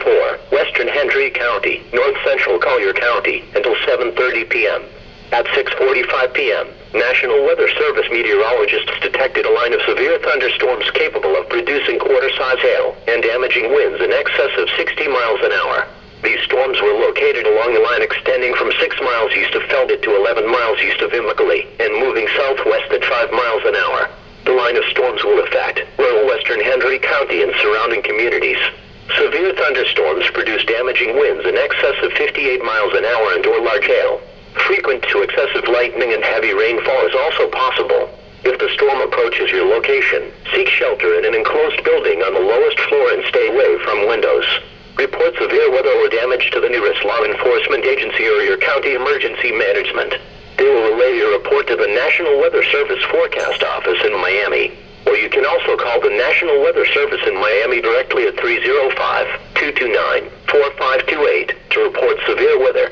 for Western Hendry County, North Central Collier County, until 7:30 p.m. At 6:45 p.m., National Weather Service meteorologists detected a line of severe thunderstorms capable of producing quarter-size hail and damaging winds in excess of 60 miles an hour. These storms were located along the line extending from 6 miles east of Feldit to 11 miles east of Immokalee and moving southwest at 5 miles an hour. The line of storms will affect rural Western Hendry County and surrounding communities. Severe thunderstorms produce damaging winds in excess of 58 miles an hour and/or large hail. Frequent to excessive lightning and heavy rainfall is also possible. If the storm approaches your location, seek shelter in an enclosed building on the lowest floor and stay away from windows. Report severe weather or damage to the nearest law enforcement agency or your county emergency management. They will relay your report to the National Weather Service Forecast Office in Miami. Or you can also call the National Weather Service in Miami directly at 305-229-4528 to report severe weather.